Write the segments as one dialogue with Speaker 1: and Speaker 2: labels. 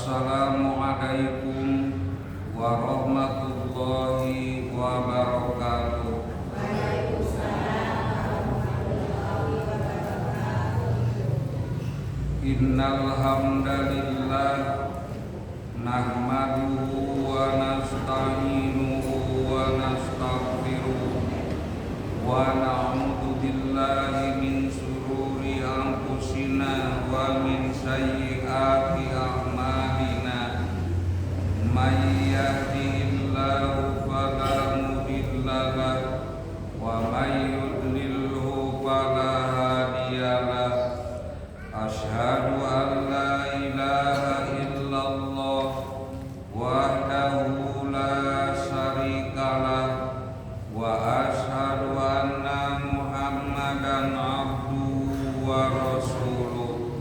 Speaker 1: Assalamualaikum warahmatullahi wabarakatuh. Innal hamdalillah nahmaduhu wa nasta'inuhu wa nastaghfiruh wa na'udzu billahi min shururi anfusina wa min sayyiati a'malina. May yahdihillahu fala mudilla lahu wa may yudlilhu fala hadiya lahu. Asyhadu an la ilaha illallah wahdahu la syarikalah wa asyhadu anna Muhammadan abduhu wa rasuluh.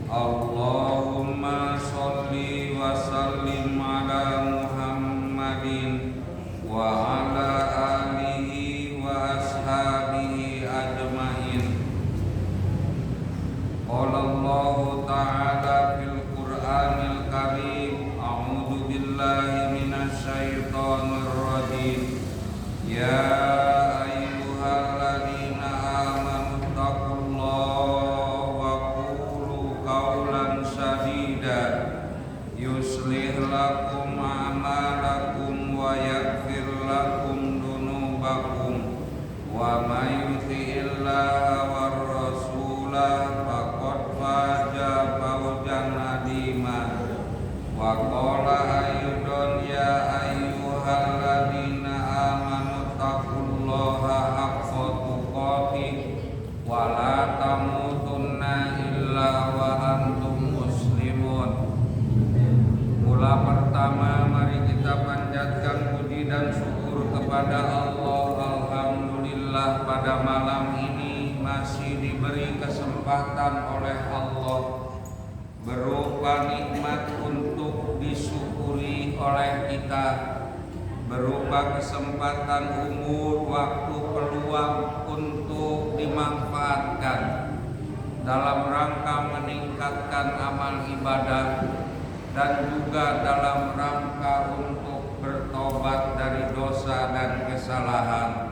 Speaker 1: Allahumma sholli wa sallim ala Muhammadin wa ala alihi wa ashabihi ajmain. Qala Allah ta'ala fil Qur'anil Karim, a'udzu billahi minasy syaithanir rajim. Ya ayyuhalladzina amanu taqullaha wa qulu qawlan sadida yuslih lakum a'malakum wa yaghfir lakum dunubakum wa may yuti'illaha war rasulah faja fawzan azima. Wa qala ayyudun ya ayyuhalladzina amanu taqullaha haqqa tuqatih wa la tamutunna illa wa antum muslimun. Mula pertama mari kita panjatkan puji dan syukur kepada Allah. Alhamdulillah pada malam ini masih diberi kesempatan oleh Allah berupa nikmat untuk disyukuri oleh kita, berupa kesempatan umur, waktu, peluang untuk dimanfaatkan dalam rangka meningkatkan amal ibadah dan juga dalam rangka untuk bertobat dari dosa dan kesalahan.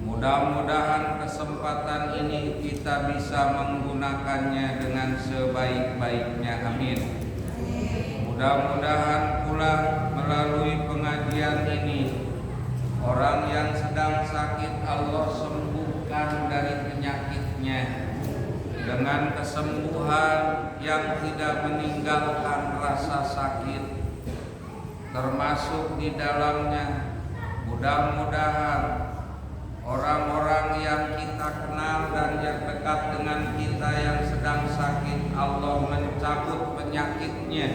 Speaker 1: Mudah-mudahan kesempatan ini kita bisa menggunakannya dengan sebaik-baiknya. Amin. Mudah-mudahan pula melalui pengajian ini orang yang sedang sakit Allah sembuhkan dari penyakitnya dengan kesembuhan yang tidak meninggalkan rasa sakit, termasuk di dalamnya mudah-mudahan orang-orang yang kita kenal dan yang dekat dengan kita yang sedang sakit Allah mencabut penyakitnya,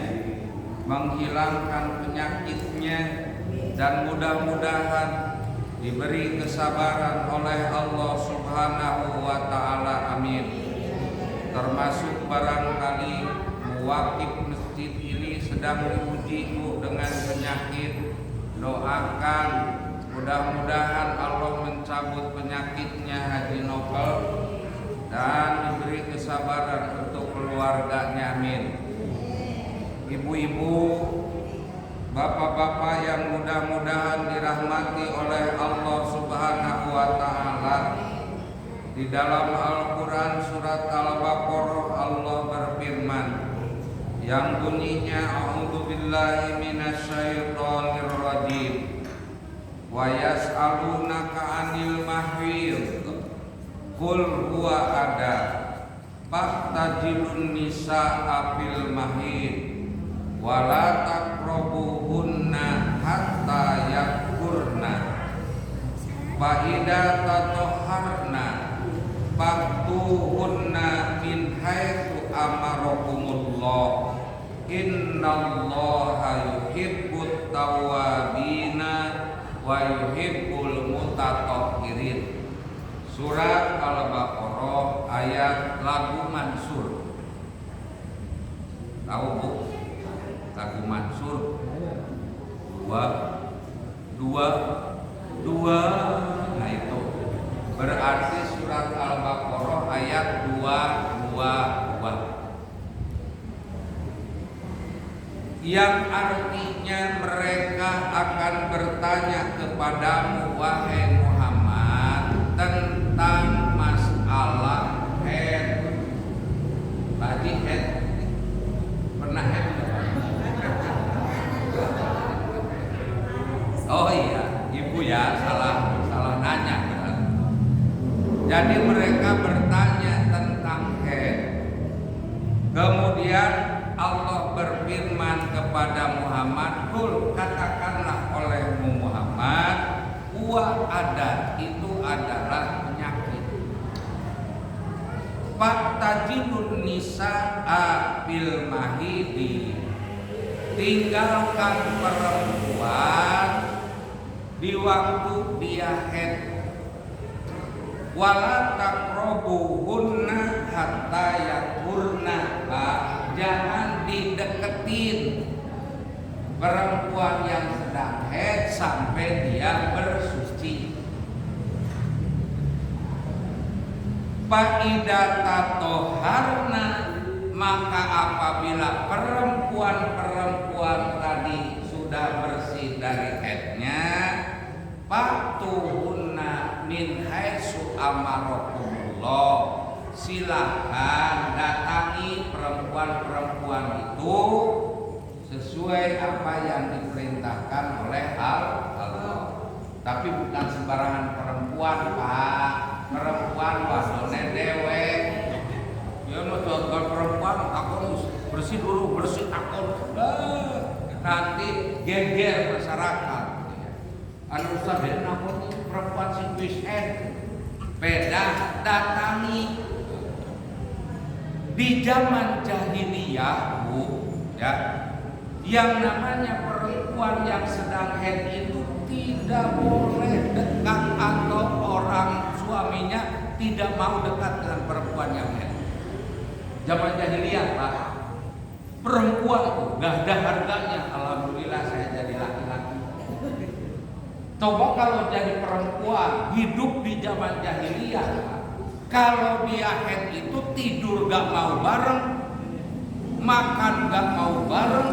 Speaker 1: menghilangkan penyakitnya, dan mudah-mudahan diberi kesabaran oleh Allah Subhanahu wa ta'ala. Amin. Termasuk barangkali muwakif masjid ini sedang diuji dengan penyakit, doakan mudah-mudahan Allah mencabut penyakitnya Haji Nopel dan diberi kesabaran untuk keluarganya. Amin. Ibu-ibu, bapak-bapak yang mudah-mudahan dirahmati oleh Allah Subhanahu wa ta'ala, di dalam Al-Quran surat Al-Baqarah Allah berfirman yang bunyinya a'udzu billahi minasy syaithanir rajim. Wa yas'alunaka 'anil mahid qul huwa ada fahtajilun nisaa fil mahid wa la taqrabuhunna hatta yakurna fa idza tatahharna faqtuhunna min haitsu amarakumullah innallaha yuhibbut tawwabina wa yuhibbul mutatahhirin. Surat Al-Baqarah ayat lagu Mansur. Tahu Bu? Lagu Mansur. Dua. Nah itu berarti surat Al-Baqarah ayat 222. yang artinya mereka akan bertanya kepadamu wahai Muhammad tentang masalah haid. Tadi haid pernah haid? Oh iya, ibu ya salah nanya benar. Jadi mereka bertanya tentang haid. Kemudian Allah berfirman kepada Muhammad, "Qul, katakanlah olehmu Muhammad, huwa ada, itu adalah penyakit. Faktajidun nisa'a bil mahidi, tinggalkan perempuan di waktu dia haid. Wala taqrabuhunna hatta yathurna, jangan dideketin perempuan yang sedang haid sampai dia bersuci. Fa idza tatoharna, maka apabila perempuan-perempuan tadi sudah bersih dari haidnya, fatuhunna min haitsu amarakumullah, silahkan datangi perempuan-perempuan itu sesuai apa yang diperintahkan oleh Allah. Tapi bukan sembarangan perempuan, Pak. Perempuan wadone dewe. Ya mau perempuan aku bersih dulu, bersih takut. Nanti geger masyarakat. Anu Ustaz ben aku perempuan sing wis haid. Beda datangi. Di zaman jahiliyah, Bu, ya, yang namanya perempuan yang sedang haid itu tidak boleh dekat, atau orang suaminya tidak mau dekat dengan perempuan yang haid. Zaman jahiliyah, Pak, perempuan tuh gak ada harganya. Alhamdulillah saya jadi laki-laki. Coba kalau jadi perempuan hidup di zaman jahiliyah, Pak, kalau dia haid itu tidur gak mau bareng, makan gak mau bareng,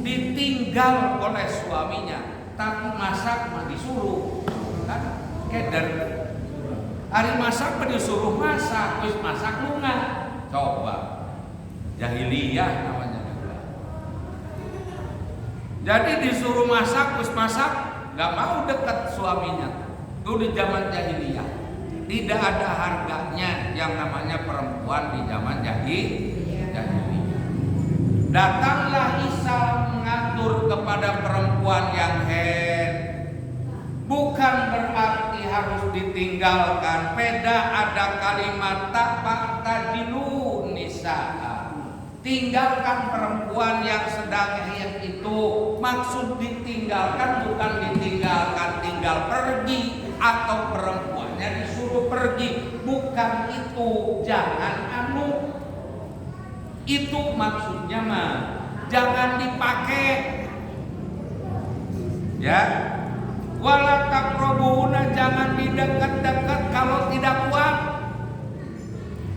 Speaker 1: ditinggal oleh suaminya. Tapi masak mah disuruh, kan? Keder. Hari masak mah disuruh masak, terus masak lunga. Coba, jahiliyah namanya juga. Jadi disuruh masak, terus masak, gak mau dekat suaminya. Itu di zaman jahiliyah. Tidak ada harganya yang namanya perempuan di zaman jahiliyah. Datanglah Isa mengatur kepada perempuan yang haid. Bukan berarti harus ditinggalkan. Beda ada kalimat taqtajilu nisaa. Tinggalkan perempuan yang sedang haid itu. Maksud ditinggalkan bukan ditinggalkan tinggal pergi atau perempuannya disuruh pergi. Bukan itu. Jangan anu. Itu maksudnya mah jangan dipakai, ya. Wala taqrabuna, jangan didekat-dekat kalau tidak kuat.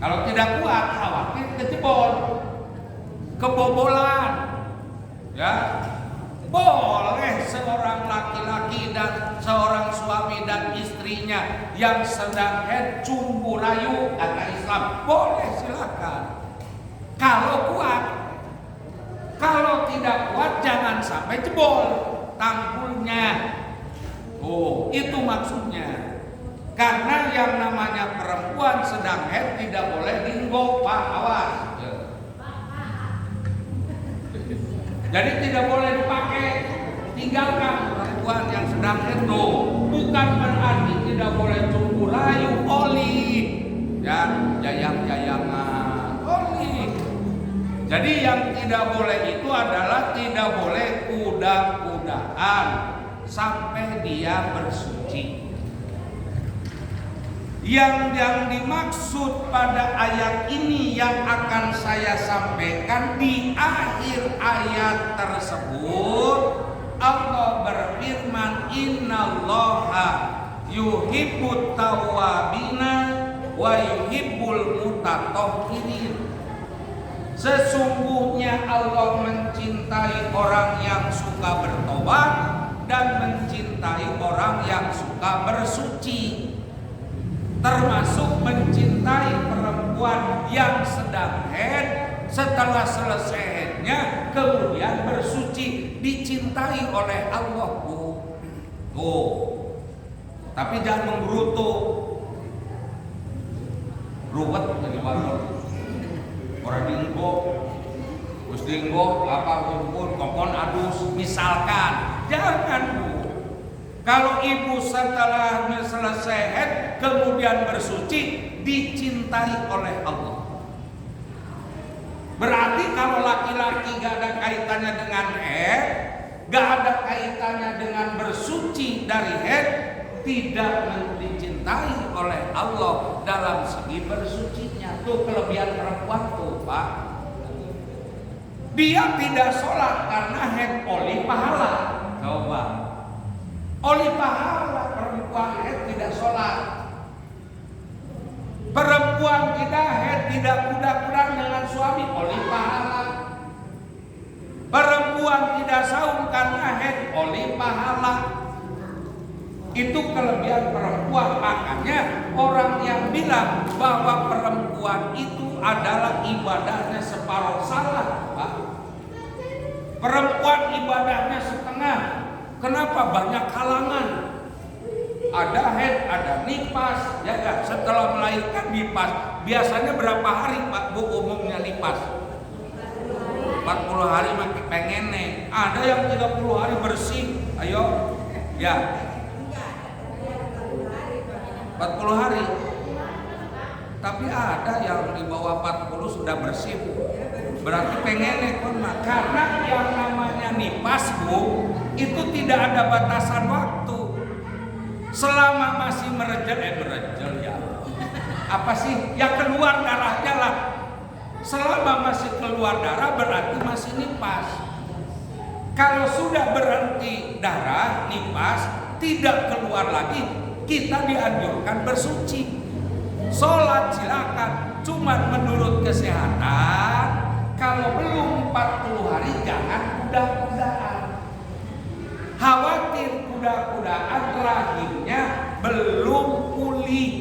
Speaker 1: Kalau tidak kuat khawatir kejebol, kebobolan, ya. Boleh seorang laki-laki dan seorang suami dan istrinya yang sedang haid cumbu rayu, kata Islam, boleh silakan. Kalau kuat, kalau tidak kuat jangan sampai jebol tanggulnya. Oh, itu maksudnya. Karena yang namanya perempuan sedang haid tidak boleh dinggo, Pak, awas. Jadi tidak boleh dipakai. Tinggalkan perempuan yang sedang haid. Bukan berarti tidak boleh cumbu rayu, oli, ya, jayang-jayangan, oli. Jadi yang tidak boleh itu adalah tidak boleh kuda-kudaan sampai dia bersuci. Yang dimaksud pada ayat ini yang akan saya sampaikan, di akhir ayat tersebut Allah berfirman, innallaha yuhibbut tawwabina wa yuhibbul mutatahhirin. Sesungguhnya Allah mencintai orang yang suka bertobat dan mencintai orang yang suka bersuci, termasuk mencintai perempuan yang sedang haid. Setelah selesai haidnya kemudian bersuci, dicintai oleh Allah, Bu. Tuh. Tapi jangan menggerutu. Ruwet lagi baru. Orang dinggo, terus dinggo apa kumpul kompon adus, misalkan. Jangan, Bu. Kalau ibu setelah selesai haid kemudian bersuci, dicintai oleh Allah. Berarti kalau laki-laki gak ada kaitannya dengan haid, gak ada kaitannya dengan bersuci dari haid, tidak dicintai oleh Allah dalam segi bersucinya. Tuh kelebihan perempuan tuh, Pak. Dia tidak sholat karena haid, oli pahala. Coba, oli pahala. Perempuan haid tidak sholat. Perempuan tidak haid, tidak kuda-kuda dengan suami, oli pahala. Perempuan tidak saum karena haid, oli pahala. Itu kelebihan perempuan. Makanya orang yang bilang bahwa perempuan itu adalah ibadahnya separuh salah, Pak. Perempuan ibadahnya setengah. Kenapa? Banyak halangan. Ada haid, ada nifas, ya kan? Setelah melahirkan nifas. Biasanya berapa hari, Pak, Bu, umumnya nifas? 40 hari makin pengen nih. Ada yang 30 hari bersih. Ayo, ya. 40 hari. Tapi ada yang di bawah 40 sudah bersih, Bu. Berarti pengen nih, karena yang namanya nifas, Bu, itu tidak ada batasan waktu. Selama masih merejel ya. Apa sih? Yang keluar darahnya lah. Selama masih keluar darah berarti masih nifas. Kalau sudah berhenti darah, nifas, tidak keluar lagi, kita dianjurkan bersuci. Sholat silakan, cuman menurut kesehatan, kalau belum 40 hari jangan kuda-kudaan. Khawatir kuda-kudaan rahimnya belum pulih.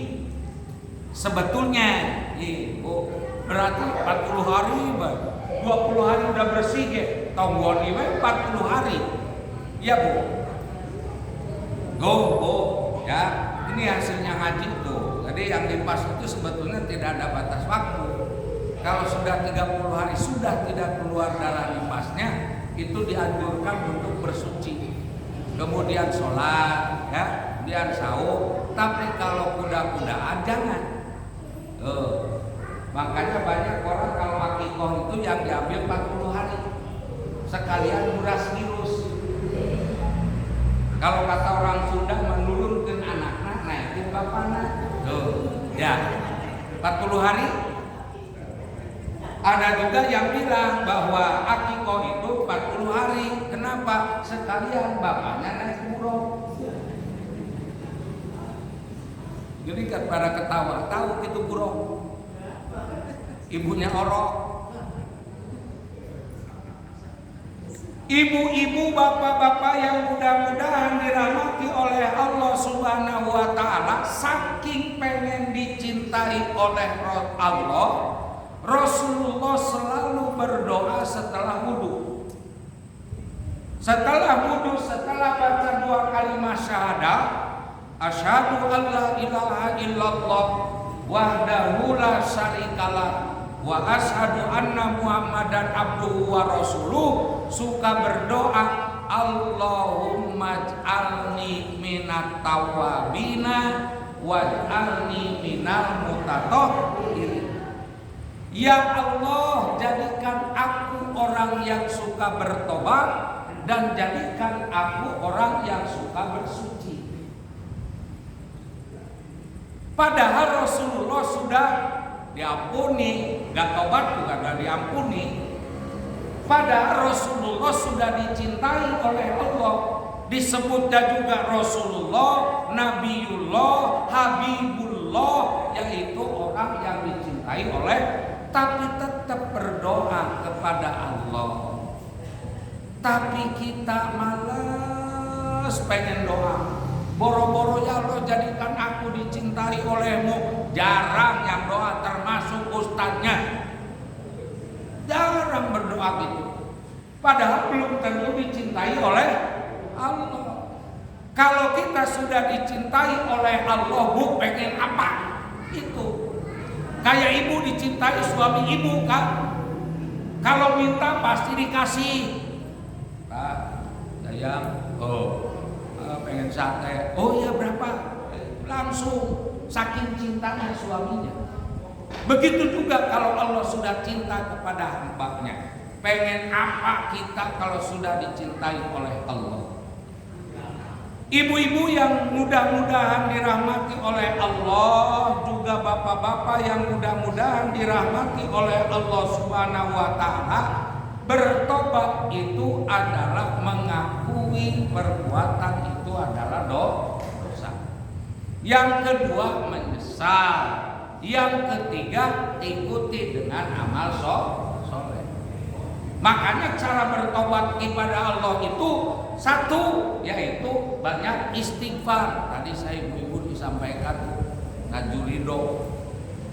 Speaker 1: Sebetulnya, Ibu, berarti 40 hari, 20 hari udah bersih ya. Tonggon ini 40 hari. Ya, Bu. Go, ya. Ini hasilnya ngaji tuh. Jadi yang nifas itu sebetulnya tidak ada batas waktu. Kalau sudah 30 hari sudah tidak keluar darah nifasnya, itu dianjurkan untuk bersuci. Kemudian sholat, ya, kemudian sahur. Tapi kalau kuda-kudaan jangan. Makanya banyak orang kalau akikoh itu yang diambil 40 hari, sekalian nguras virus. Kalau kata orang Sunda menurunkan anaknya, naikin bapaknya. Ya, 40 hari. Ada juga yang bilang bahwa akikoh itu 40 hari. Kenapa? Sekalian bapaknya naik buruk. Jadi kan pada ketawa, tahu gitu buruk. Ibunya orok. Ibu-ibu, bapak-bapak yang mudah-mudahan dirahmati oleh Allah Subhanahu wa Ta'ala, saking pengen dicintai oleh Allah, Rasulullah selalu berdoa setelah wudu. Setelah wudu, setelah baca 2 kalimat syahadah, asyhadu an la ilaha illallah wahdahu la syarikalah wa asyhadu anna Muhammadan abduhu wa rasuluh, suka berdoa, Allahumma ij'alni minat tawabina waj'alni minal mutatahhirin. Ya Allah, jadikan aku orang yang suka bertobat dan jadikan aku orang yang suka bersuci. Padahal Rasulullah sudah diampuni, gak tobat juga gak diampuni. Padahal Rasulullah sudah dicintai oleh Allah. Disebutnya juga Rasulullah, Nabiullah, Habibullah, yaitu orang yang dicintai oleh tapi tetap berdoa kepada Allah. Tapi kita malas pengen doa. Boro-boro ya Allah jadikan aku dicintai olehmu. Jarang yang doa termasuk ustadznya. Jarang berdoa gitu. Padahal belum tentu dicintai oleh Allah. Kalau kita sudah dicintai oleh Allah, Bu pengen apa? Itu. Kayak ibu dicintai suami ibu kan? Kalau minta pasti dikasih. Pak, sayang, pengen sate. Oh iya berapa? Langsung, saking cintanya suaminya. Begitu juga kalau Allah sudah cinta kepada hambanya. Pengen apa kita kalau sudah dicintai oleh Allah? Ibu-ibu yang mudah-mudahan dirahmati oleh Allah, juga bapak-bapak yang mudah-mudahan dirahmati oleh Allah Subhanahu wa taala, bertobat itu adalah mengakui perbuatan itu adalah dosa. Yang kedua menyesal. Yang ketiga ikuti dengan amal soleh. Makanya cara bertobat kepada Allah itu satu, yaitu banyak istighfar. Tadi saya ibu-ibu disampaikan, Najul Ridho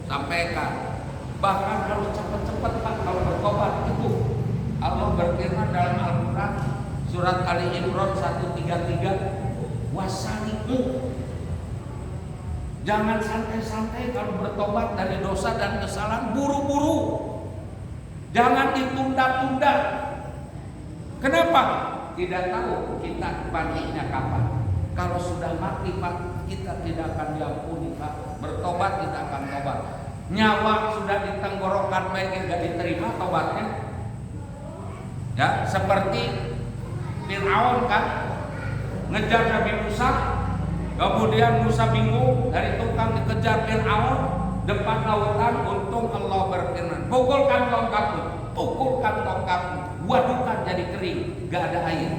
Speaker 1: sampaikan. Bahkan kalau cepat-cepat Pak kalau bertobat itu Allah berfirman dalam Al-Quran surat Ali Imran 133, wasari'u. Jangan santai-santai kalau bertobat dari dosa dan kesalahan, buru-buru. Jangan ditunda-tunda. Kenapa? Tidak tahu kita matinya kapan. Kalau sudah mati Pak, kita tidak akan diampuni Pak. Bertobat tidak akan tobat. Nyawa sudah di tenggorokan baik tidak diterima tobatnya. Ya, seperti Fir'aun kan ngejar Nabi Musa, kemudian Musa bingung, dari tukang dikejar Fir'aun depan lautan. Untung Allah berfirman, pukulkan tongkatmu, pukulkan tongkatmu, wadukan jadi kering, gak ada air.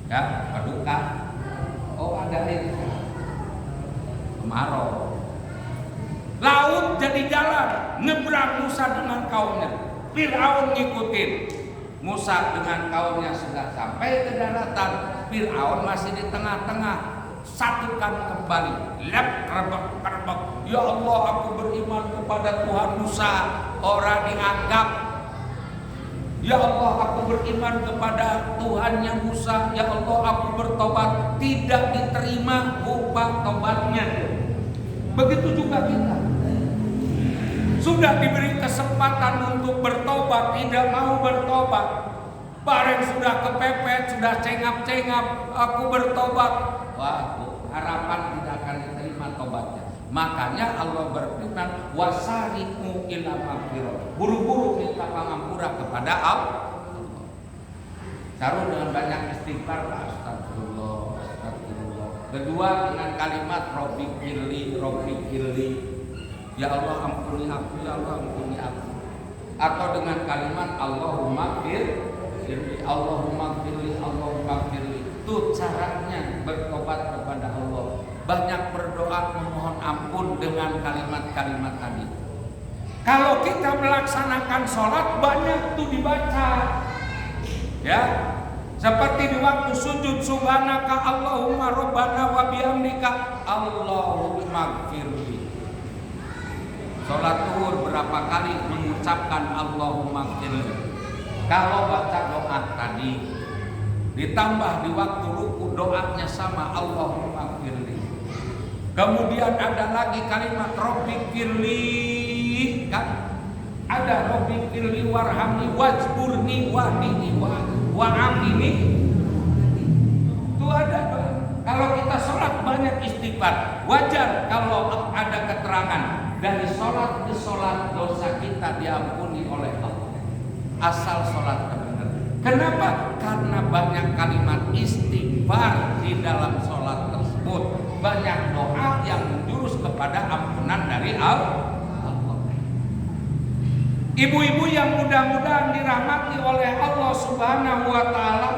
Speaker 1: Ya, wadukan, oh ada air, kemarau. Laut jadi jalan, nyebrang Musa dengan kaumnya. Fir'aun ngikutin. Musa dengan kaumnya sudah sampai ke daratan. Fir'aun masih di tengah-tengah. Satukan kembali. Lep, kerebek. Ya Allah, aku beriman kepada Tuhan Musa. Orang dianggap. Ya Allah, aku beriman kepada Tuhannya Musa. Ya Allah, aku bertobat. Tidak diterima upah tobatnya. Begitu juga kita. Sudah diberi kesempatan untuk bertobat, tidak mau bertobat. Bareng sudah kepepet, sudah cengap-cengap, aku bertobat. Wah, harapan tidak akan diterima tobatnya. Makanya Allah berfirman, wasari'u ila maghfirah. Buru-buru minta pengampura kepada Allah. Taruh dengan banyak istighfar, astagfirullah, astagfirullah. Kedua dengan kalimat Robbi firli. Ya Allah ampuni aku, ya Allah ampuni aku. Atau dengan kalimat Allahumma firli, Allahumma firli, Allahumma firli. Itu caranya bertobat kepada Allah. Banyak berdoa memohon ampun dengan kalimat-kalimat tadi. Kalau kita melaksanakan sholat banyak tuh dibaca. Ya, seperti di waktu sujud subhanaka Allahumma rabbana wa bihamdika Allahumma firli. Sholat zuhur berapa kali mengucapkan Allahumma firli. Kalau baca doa tadi ditambah di waktu ruku doanya sama Allahumma firli. Kemudian ada lagi kalimat Robbi firli, kan? Ada Robbi firli warhamni wajburni wahdini wa'afini. Itu ada. Kalau kita sholat banyak istighfar. Wajar kalau ada keterangan dari sholat ke sholat dosa kita diampuni oleh Allah. Asal sholat benar. Kenapa? Karena banyak kalimat istighfar di dalam sholat tersebut. Banyak doa yang menjurus kepada ampunan dari Allah. Ibu-ibu yang mudah-mudahan dirahmati oleh Allah Subhanahu wa taala.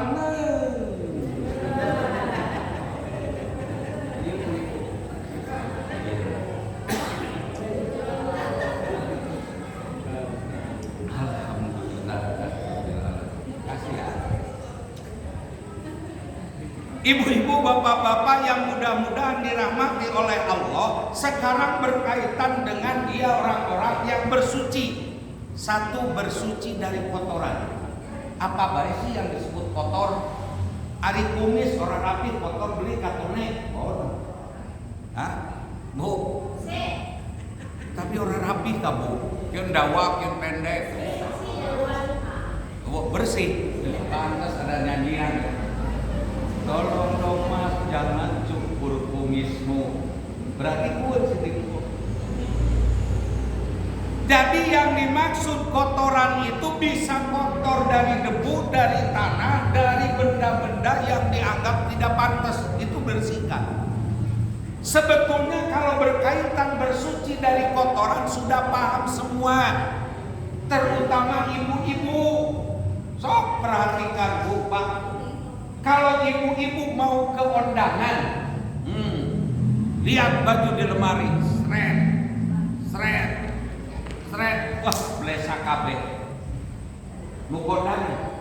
Speaker 1: Ibu-ibu, bapak-bapak yang mudah-mudahan dirahmati oleh Allah, sekarang berkaitan dengan dia orang-orang yang bersuci. Satu, bersuci dari kotoran. Apa baik sih yang disebut kotor? Ari kumis orang rapi kotor beli katone. Oh. Hah? Bu. Tapi orang rapi kah, Bu? Kieu dawa, kieu pendek. Oh, bersih. Pantas ada nyanyian. Tolong dong Mas, jangan cukur kumismu. Berarti kuat sedikit. Jadi yang dimaksud kotoran itu bisa kotor dari debu, dari tanah, dari benda-benda yang dianggap tidak pantas, itu bersihkan. Sebetulnya kalau berkaitan bersuci dari kotoran sudah paham semua, terutama ibu-ibu. Sok perhatikan Bu, Pak. Kalau ibu-ibu mau ke undangan, lihat baju di lemari, seret, wah blesa kabeh. Mau kondangan.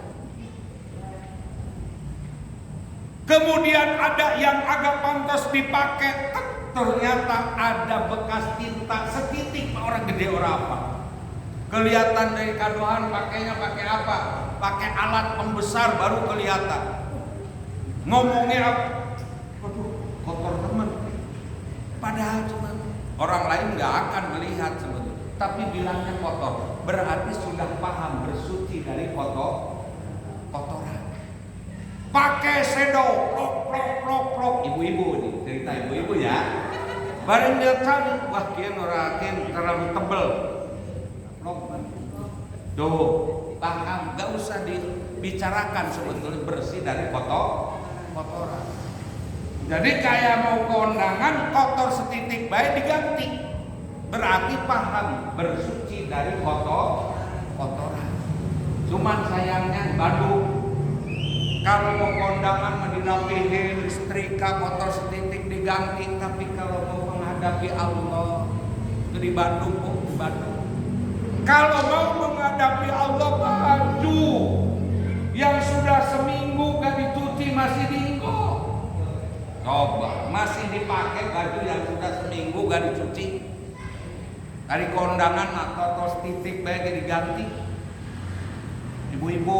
Speaker 1: Kemudian ada yang agak pantas dipakai, ternyata ada bekas tinta setitik, orang gede orang apa. Kelihatan dari kadohan pakainya pakai apa? Pakai alat pembesar baru kelihatan. Ngomongnya apa? Aduh, kotor teman. Padahal cuma orang lain nggak akan melihat sebetulnya, tapi bilangnya kotor. Berarti sudah paham bersuci dari kotoran. Pakai sedok, plok. Ibu-ibu nih, cerita ibu-ibu ya. Bareng dia cari, wah kian orakin terlalu tebel. Tuh, paham, nggak usah dibicarakan sebetulnya bersih dari kotoran. Jadi kayak mau ke undangan kotor setitik baik diganti. Berarti paham bersuci dari kotoran. Cuman sayangnya Bandung kalau mau kondangan dirapihin, setrika kotor setitik diganti, tapi kalau mau menghadapi Allah itu di Bandung, di Bandung. Kalau mau menghadapi Allah, baju yang sudah seminggu gak dicuci masih diinggo. Coba masih dipakai baju yang sudah seminggu gak dicuci. Dari kondangan atau titik baik diganti. Ibu-ibu,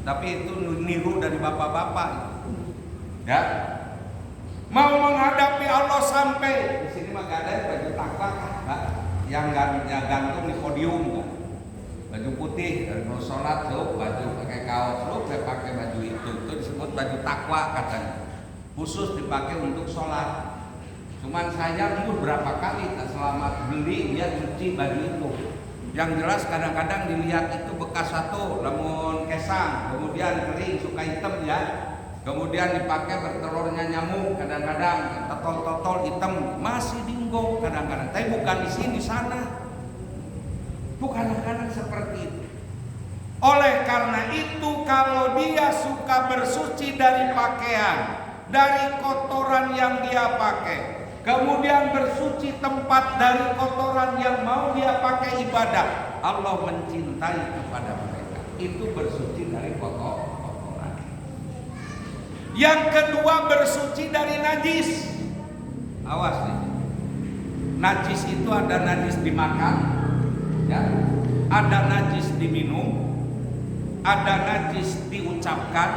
Speaker 1: tapi itu niru dari bapak-bapak. Ya. Mau menghadapi Allah sampai di sini mah gak ada baju takwa yang gantung di podium kan. Baju putih dari mau sholat tuh, baju pakai kaos lu pakai baju itu disebut baju takwa katanya. Khusus dipakai untuk sholat. Cuman saya umur berapa kali selama beli dia cuci baju itu. Yang jelas kadang-kadang dilihat itu bekas satu, namun kesang, kemudian kering suka hitam ya. Kemudian dipakai bertelurnya nyamuk, kadang-kadang totol-totol hitam masih dinggo kadang-kadang. Tapi bukan di sini, di sana. Bukan kadang-kadang seperti itu. Oleh karena itu kalau dia suka bersuci dari pakaian, dari kotoran yang dia pakai, kemudian bersuci tempat dari kotoran yang mau dia pakai ibadah, Allah mencintai kepada mereka. Itu bersuci dari kotoran. Yang kedua bersuci dari najis. Awas nih. Najis itu ada najis dimakan, ya. Ada najis diminum, ada najis diucapkan,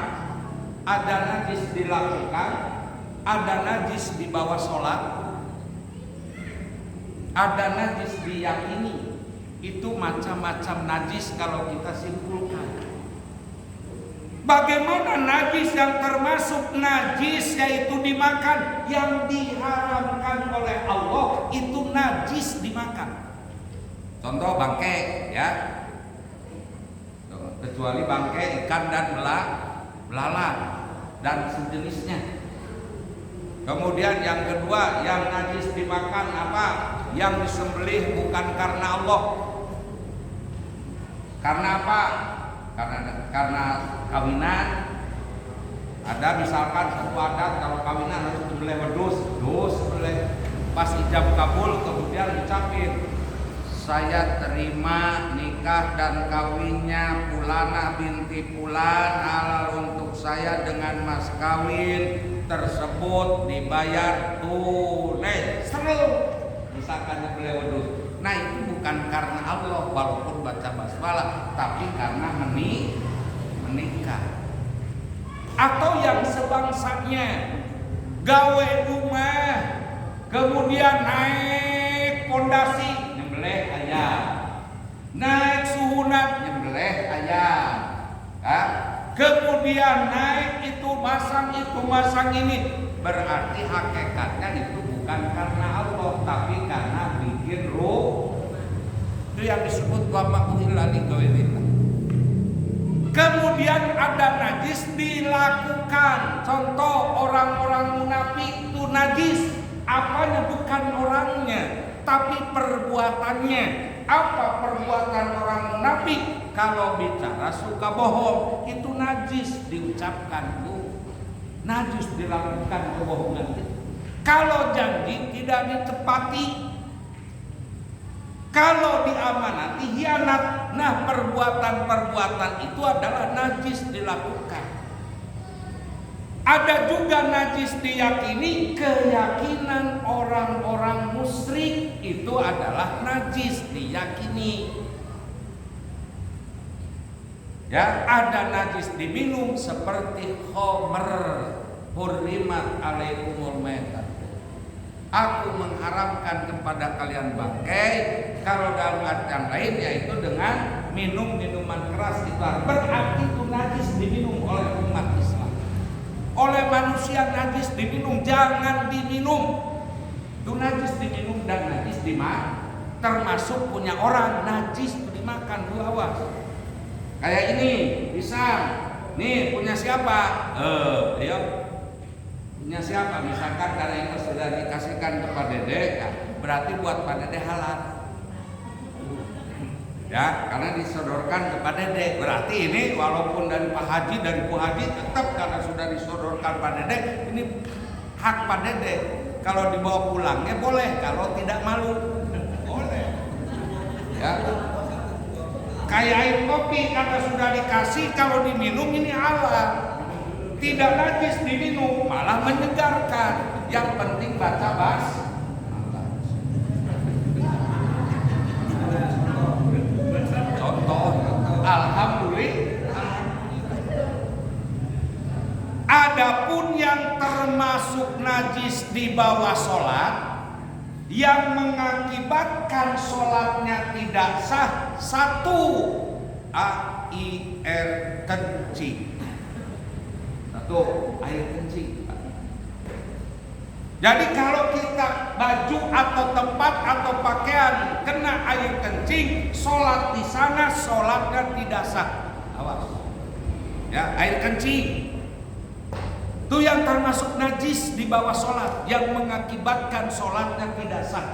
Speaker 1: ada najis dilakukan, ada najis di bawah sholat, ada najis diyakini. Itu macam-macam najis kalau kita simpulkan. Bagaimana najis yang termasuk najis yaitu dimakan, yang diharamkan oleh Allah itu najis dimakan. Contoh bangkai ya. Kecuali bangkai ikan dan belalang dan sejenisnya. Kemudian yang kedua yang najis dimakan apa? Yang disembelih bukan karena Allah. Karena apa? Karena kawinan. Ada misalkan satu adat kalau kawinan harus disembelih wedus, sembelih pas ijab kabul kemudian ucapin saya terima nikah dan kawinnya Fulana binti Fulan halal untuk saya dengan mas kawin tersebut dibayar tunai. Seru. Misalkan beliau wedus. Nah itu bukan karena Allah walaupun baca basmalah, tapi karena menikah. Atau yang sebangsanya gawe rumah, kemudian naik pondasi nyembelih ayam, naik suhunat nyembelih ayam, kemudian naik itu masang ini, berarti hakikatnya itu bukan karena Allah tapi karena bikin ruh. Itu yang disebut wa ma'uhilla li ghairillah. Kemudian ada najis dilakukan. Contoh orang-orang munafik itu najis. Apanya? Bukan orangnya, tapi perbuatannya. Apa perbuatan orang munafik? Kalau bicara suka bohong, itu najis diucapkan tuh. Najis dilakukan kebohongan itu. Kalau janji tidak ditepati, kalau diamanati hianat. Nah perbuatan-perbuatan itu adalah najis dilakukan. Ada juga najis diyakini, keyakinan orang-orang musyrik itu adalah najis diyakini. Ya, ada najis diminum seperti khamr, hurrimat alaikumul maitat. Aku mengharamkan kepada kalian bangkai. Kalau dalam artian lain yaitu dengan minum minuman keras itu berarti itu najis diminum oleh umat Islam. Oleh manusia najis diminum, jangan diminum. Itu najis diminum dan najis dimakan. Termasuk punya orang najis dimakan, lu awas. Kayak ini pisang, nih punya siapa? Ayo. Punya siapa? Misalkan karena itu sudah dikasihkan ke Pak Dede, ya, berarti buat Pak Dede halal. Ya, karena disodorkan ke Pak Dede, berarti ini walaupun dari Pak Haji, dari Bu Haji, tetap karena sudah disodorkan Pak Dede, ini hak Pak Dede. Kalau dibawa pulangnya boleh, kalau tidak malu boleh. Ya. Kayak air kopi karena sudah dikasih, kalau diminum ini halal. Tidak najis diminum, malah menyegarkan. Yang penting baca contoh, alhamdulillah. Adapun yang termasuk najis di bawah sholat, yang mengakibatkan sholatnya tidak sah, satu, air kencing. Tuh, air kencing. Jadi kalau kita baju atau tempat atau pakaian kena air kencing, sholat di sana sholatnya tidak sah. Awas. Ya, air kencing. Itu yang termasuk najis di bawah sholat, yang mengakibatkan sholatnya tidak sah.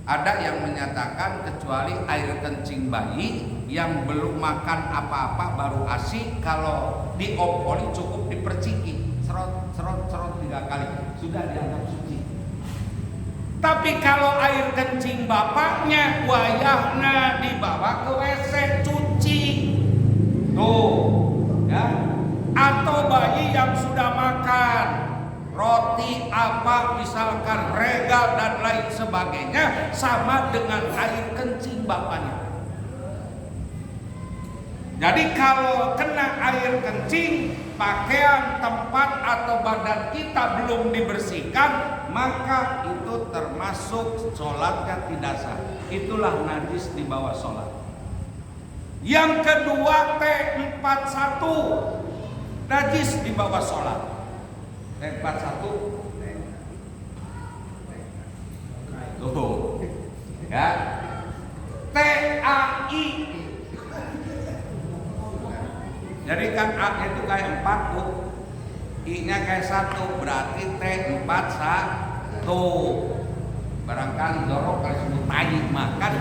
Speaker 1: Ada yang menyatakan kecuali air kencing bayi yang belum makan apa-apa baru ASI, kalau diompoli cukup diperciki, serot 3 kali sudah dianggap suci. Tapi kalau air kencing bapaknya, wayahna dibawa ke WC cuci, tuh, ya. Atau bayi yang sudah makan roti apa misalkan regal dan lain sebagainya, sama dengan air kencing bapaknya. Jadi kalau kena air kencing, pakaian, tempat atau badan kita belum dibersihkan, maka itu termasuk sholatnya tidak sah. Itulah najis di bawah sholat. Yang kedua, T41 najis di bawah sholat. T41 tuh, ya. TAI. Jadi kan A itu kayak 4 tuh, I-nya kayak 1, berarti T41. Barangkali jorok kali sebut tai makan.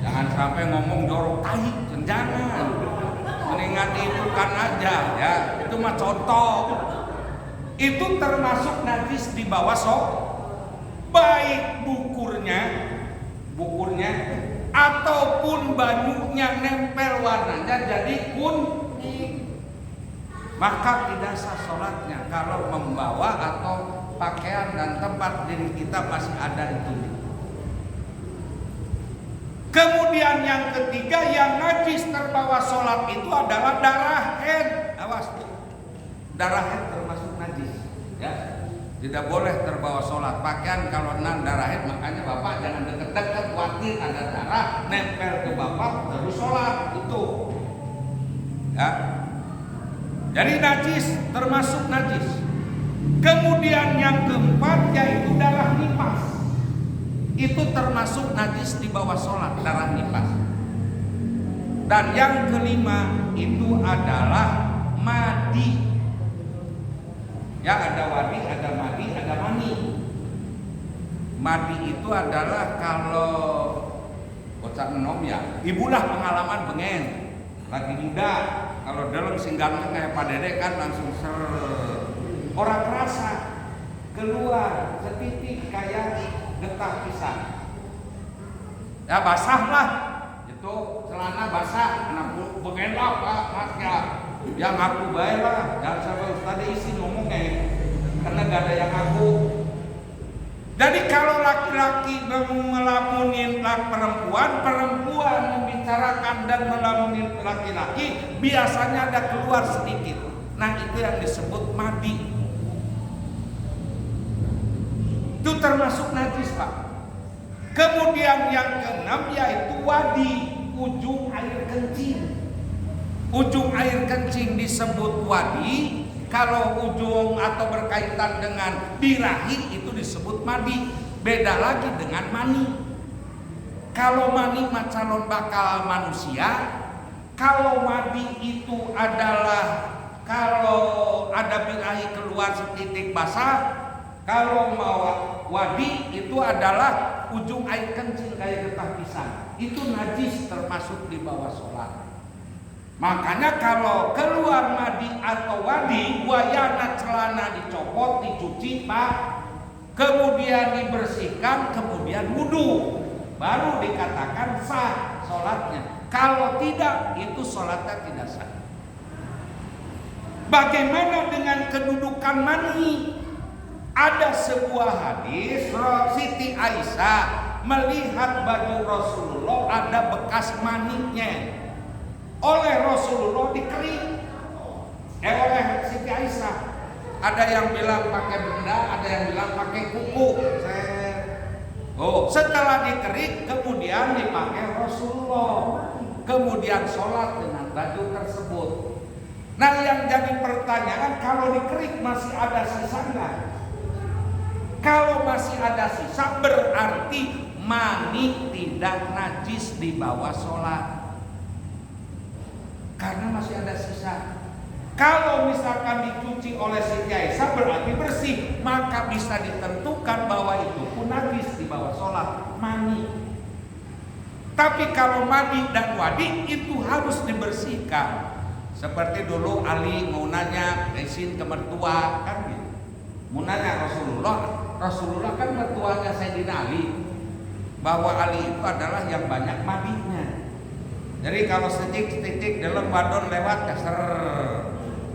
Speaker 1: Jangan sampai ngomong jorok tai, jangan. Mendingan diitukan aja, ya. Itu mah contoh. Itu termasuk najis di bawah sok, baik bukurnya ataupun banyunya nempel warnanya jadi kuning. maka tidak sah sholatnya kalau membawa atau pakaian dan tempat diri kita masih ada itu. Kemudian yang ketiga, yang najis terbawa sholat itu adalah darah haid. Awas, darah haid termasuk najis, ya. Tidak boleh terbawa sholat. Pakaian kalau darah haid, makanya bapak jangan deket-deket, khawatir ada darah nempel ke bapak terus sholat itu, ya. Jadi najis termasuk najis. Kemudian yang keempat yaitu darah nifas. Itu termasuk najis di bawah sholat, darah nifas. Dan yang kelima itu adalah madi. Ya, ada wadi, ada madi, ada mani. Madi itu adalah kalau bocah enom ya, ibulah pengalaman bengen, lagi muda. Kalau dalam singgangnya kayak Pak Dede kan langsung orang kerasa keluar setitik kayak getah pisang. Ya basahlah, itu celana basah, anak bengen apa masnya, yang aku baik lah, jangan sampai tadi isi ngomongnya, karena gak ada yang aku. Jadi kalau laki-laki melamunin perempuan, perempuan membicarakan dan melamunin laki-laki, biasanya ada keluar sedikit. Nah itu yang disebut madi. Itu termasuk najis, Pak. Kemudian yang keenam yaitu wadi, ujung air kencing. Ujung air kencing disebut wadi. Kalau ujung atau berkaitan dengan birahi itu disebut madi. Beda lagi dengan mani. Kalau mani mah calon bakal manusia. Kalau madi itu adalah kalau ada birahi keluar setitik basah. Kalau mau wadi itu adalah ujung air kencing kayak getah pisang. Itu najis termasuk di bawah sholat. Makanya kalau keluar madi atau wadi, wayana celana dicopot, dicuci, Pak. Kemudian dibersihkan, kemudian wudu. Baru dikatakan sah sholatnya. Kalau tidak, itu sholatnya tidak sah. Bagaimana dengan kedudukan mani? Ada sebuah hadis, Siti Aisyah melihat baju Rasulullah ada bekas maninya. Oleh Rasulullah dikerik. Oleh Siti Aisyah. Ada yang bilang pakai benda, ada yang bilang pakai kuku. Setelah dikerik kemudian dipakai Rasulullah. Kemudian sholat dengan baju tersebut. Nah yang jadi pertanyaan, kalau dikerik masih ada sisa enggak? Kalau masih ada sisa berarti mani tidak najis di bawah sholat. Karena masih ada sisa. Kalau misalkan dicuci oleh Siti Aisyah berarti bersih, maka bisa ditentukan bahwa itu pun najis di bawah sholat, mani. Tapi kalau mani dan wadi itu harus dibersihkan. Seperti dulu Ali mau nanya izin ke mertua kan gitu. Mau nanya Rasulullah kan mertuanya Sayyidina Ali, bahwa Ali itu adalah yang banyak madinya. Jadi kalau setitik-setitik dalam badon lewat keser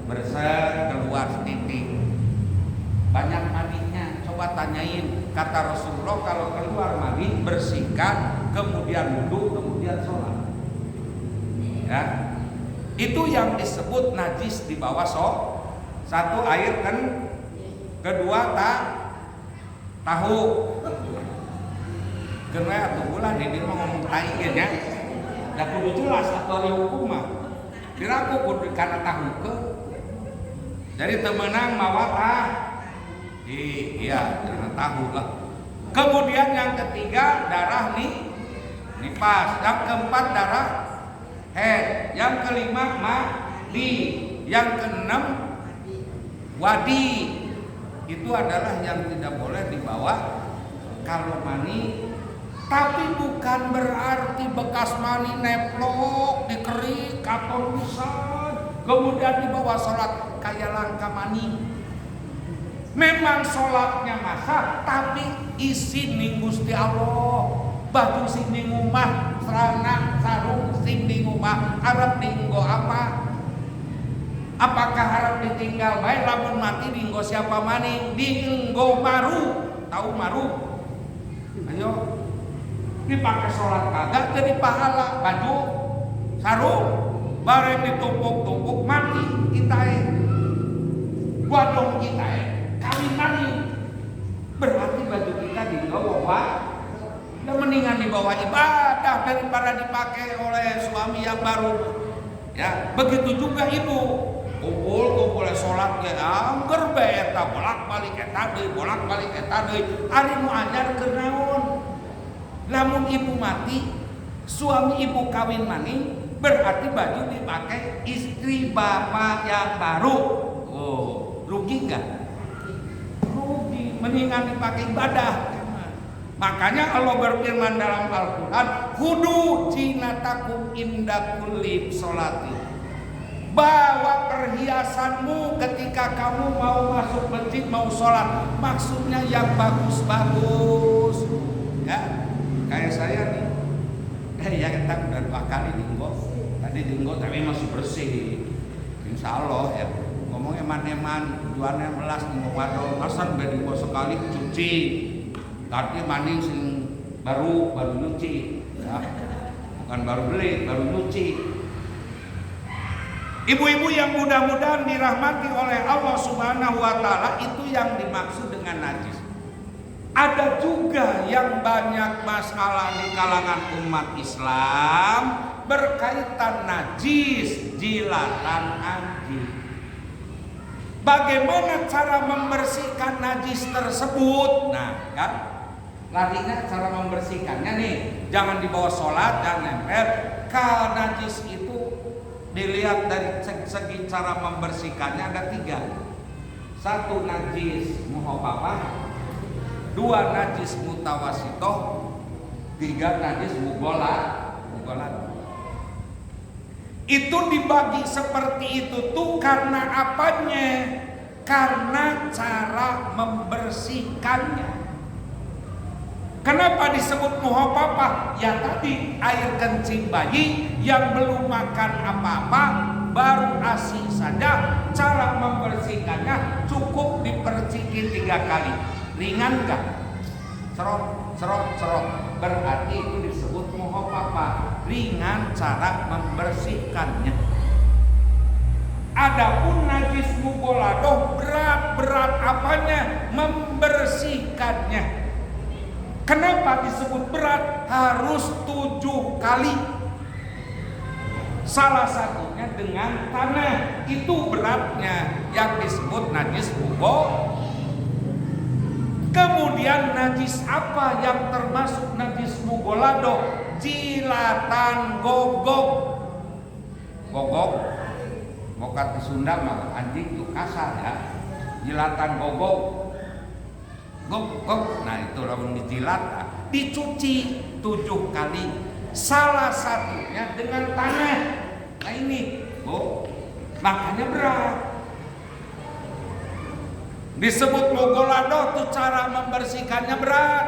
Speaker 1: berser keluar setitik banyak madinya. Coba tanyain, kata Rasulullah kalau keluar madi bersihkan, kemudian wudu, kemudian sholat. Ya, itu yang disebut najis di bawah satu air kan, kedua tahu. Karena atuh ulah ini mau ngomong tai nya. Da kudu jelas atuh hukum mah. Diraku kudu kana tahu ke. Jadi temenang mawa iya jangan tahu lah. Kemudian yang ketiga darah nifas, yang keempat darah haid, yang kelima madi, yang keenam wadi. Itu adalah yang tidak boleh dibawa kalau mani. Tapi bukan berarti bekas mani neplok, dikerik, atau pisan, kemudian dibawa sholat kayak langka mani. Memang sholatnya masa, tapi isi ning Gusti Allah. Baju sing ning omah, celana sarung sing ning omah, arep dinggo apa? Apakah harap orang ditinggal baik lamun mati dienggo siapa maning dienggo maru. Tahu maru? Ayo dipakai sholat kagak jadi pahala, baju sarung bareng ditumpuk-tumpuk mati kita godong kita kawin maning berarti baju kita dibawa dan mendingan dibawa ibadah daripada dipakai oleh suami yang baru. Ya, begitu juga ibu kumpul sholat ge angger bae eta bolak-balik eta deui ari nu anyar keur naon. Lamun ibu mati, suami ibu kawin maning, berarti baju dipakai istri bapak yang baru. Oh, rugi enggak? Rugi, mendingan dipakai ibadah. Makanya Allah berfirman dalam Al-Quran, hudu jinatakum inda kulli sholati. Bawa perhiasanmu ketika kamu mau masuk masjid, mau sholat. Maksudnya yang bagus-bagus. Ya, kayak saya nih. Ya kita udah 2 kali dinggo. Tadi dinggo tapi masih bersih. Insya Allah ya. Ngomongnya eman-eman, tujuannya melas dinggo wadon. Asan dinggo sekali cuci. Tapi maning sing baru nyuci, ya. Bukan baru beli, baru nyuci. Ibu-ibu yang mudah-mudahan dirahmati oleh Allah Subhanahu wa Ta'ala, itu yang dimaksud dengan najis. Ada juga yang banyak masalah di kalangan umat Islam berkaitan najis, jilatan anjing. Bagaimana cara membersihkan najis tersebut? Nah, kan? Larinya cara membersihkannya nih, jangan dibawa sholat, jangan nempel. Kalau najis itu dilihat dari segi cara membersihkannya ada 3. 1 najis muhofafah, 2 najis mutawasitoh, 3 najis mugolat. Itu dibagi seperti itu tuh karena apanya? Karena cara membersihkannya. Kenapa disebut muhofafah? Ya tadi air kencing bayi yang belum makan apa-apa, baru ASI saja. Cara membersihkannya cukup diperciki 3 kali. Ringan gak? Serot. Berarti itu disebut muhofafah. Ringan cara membersihkannya. Adapun najis mugoladoh berat apanya? Membersihkannya. Kenapa disebut berat? Harus 7 kali. Salah satunya dengan tanah. Itu beratnya yang disebut najis mugoladoh. Kemudian najis apa yang termasuk najis mugoladoh? Jilatan gogok. Mokat di Sunda mah anjing itu kasar ya. Jilatan gogok. Nah itu lamun dijilat, dicuci 7 kali. Salah satunya dengan tanah. Nah ini, makanya berat. Disebut mugoladoh tuh cara membersihkannya berat.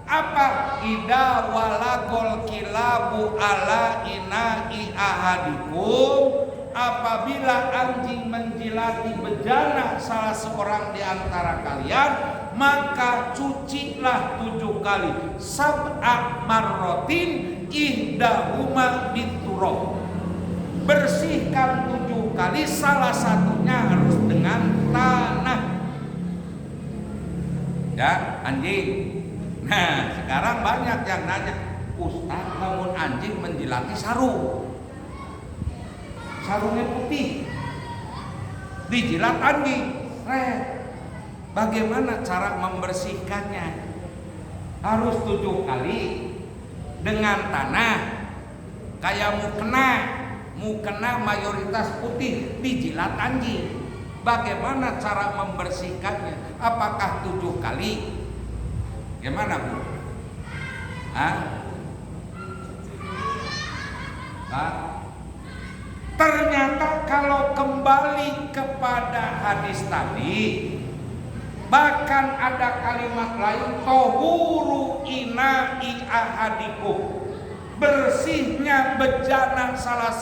Speaker 1: Apa? Ida walagol kilabu ala ina'i ahadikum. Apabila anjing menjilati bejana salah seorang di antara kalian, maka cucilah 7 kali. Sab'a marrotin ihdahuma biturab. Bersihkan 7 kali, salah satunya harus dengan tanah. Ya, anjing. Nah, sekarang banyak yang nanya, Ustaz, namun anjing menjilati sarung. Sarungnya putih, dijilat anjing, bagaimana cara membersihkannya? Harus 7 kali dengan tanah. Kayak mukena mayoritas putih, dijilat anjing. Bagaimana cara membersihkannya? Apakah 7 kali? Gimana Bu? Ternyata kalau kembali kepada hadis tadi, bahkan ada kalimat lain, tohuru ina'i ahadikum. bersihnya bejana salah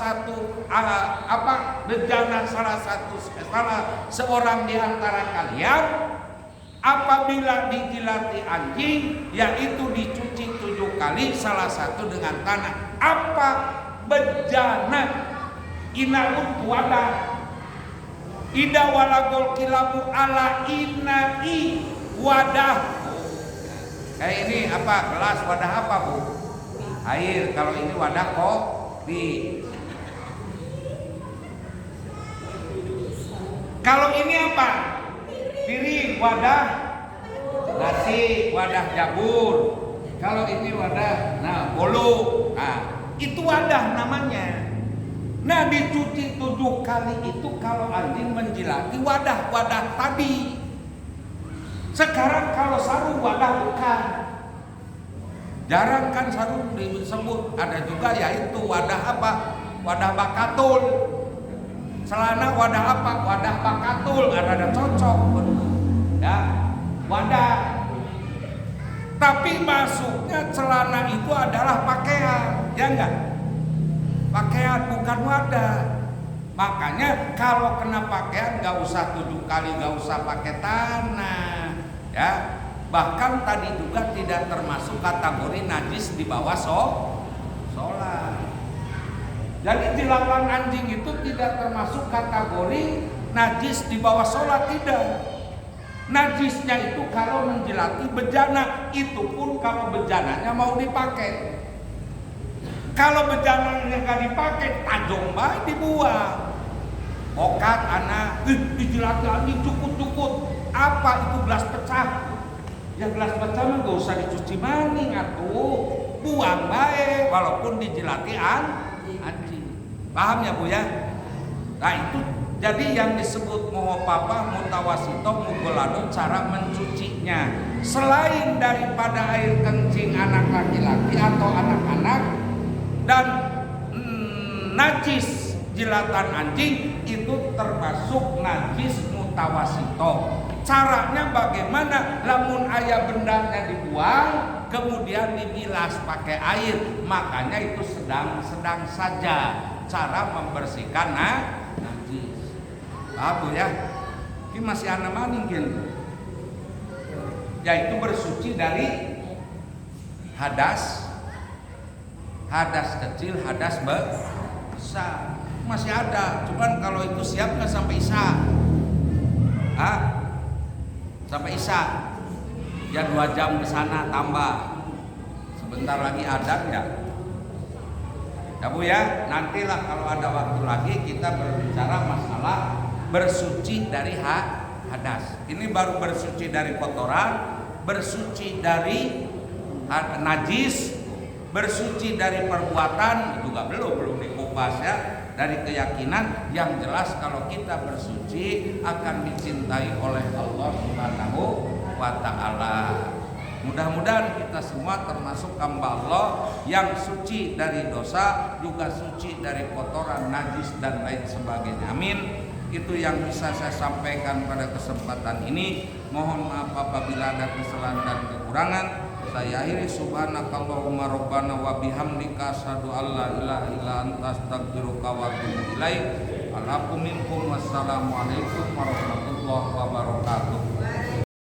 Speaker 1: seorang di antara kalian apabila dijilati anjing, yaitu dicuci 7 kali, salah satu dengan tanah. Apa bejana? Inaun wadah. Ida walagol kilabu ala inai wadah. Ini apa? Gelas wadah apa, Bu? Air. Kalau ini wadah kopi. Kalau ini apa? Piring, wadah nasi, wadah jabur. Kalau ini wadah, bolu. Itu wadah namanya. Nah, dicuci 7 kali itu kalau anjing menjilati wadah-wadah tadi. Sekarang kalau sarung wadah bukan. Jarang kan sarung disebut. Ada juga yaitu wadah apa? Wadah bakatul. Celana wadah apa? Wadah bakatul. Ada cocok. Ya, wadah. Tapi masuknya celana itu adalah pakaian, ya enggak? Pakaian bukan wadah. Makanya kalau kena pakaian gak usah 7 kali, gak usah pakai tanah, ya. Bahkan tadi juga tidak termasuk kategori najis di bawah sholat. Jadi jilatan anjing itu tidak termasuk kategori najis di bawah sholat, tidak. Najisnya itu kalau menjilati bejana, itu pun kalau bejananya mau dipakai. Kalau bejananya nggak dipakai, tajong baik dibuang. Okat anak, dijilati anjing cukut-cukut. Apa itu gelas pecah? Ya gelas pecah mah nggak usah dicuci maning atuh, buang baik. Walaupun dijilati anjing. Paham ya Bu ya? Nah itu jadi yang disebut mohopapa, mutawasito, mugolado cara mencucinya. Selain daripada air kencing anak laki-laki atau anak-anak dan najis jilatan anjing itu termasuk najis mutawasito. Caranya bagaimana? Lamun ayah bendanya dibuang, kemudian dibilas pakai air, makanya itu sedang saja cara membersihkan najis. Apa ya? Ini masih anak maning gitu. Yaitu bersuci dari hadas kecil, hadas besar. Masih ada, cuman kalau itu siap nggak sampai isya. Sampai isya. Ya 2 jam ke sana tambah. Sebentar lagi adzan ya. Ya Bu ya, nantilah kalau ada waktu lagi kita berbicara masalah bersuci dari hadas. Ini baru bersuci dari kotoran, bersuci dari najis, bersuci dari perbuatan juga belum dikupas ya. Dari keyakinan yang jelas kalau kita bersuci akan dicintai oleh Allah Subhanahu wa Ta'ala. Mudah-mudahan kita semua termasuk hamba Allah yang suci dari dosa, juga suci dari kotoran, najis dan lain sebagainya. Amin. Itu yang bisa saya sampaikan pada kesempatan ini. Mohon maaf apabila ada kesalahan dan kekurangan. Saya akhiri subhanakallahumma rabbana wa bihamdika asyhadu an la ilaha illa anta astaghfiruka wa atubu ilaik. Alaikum minkum wassalamu alaikum warahmatullahi wabarakatuh.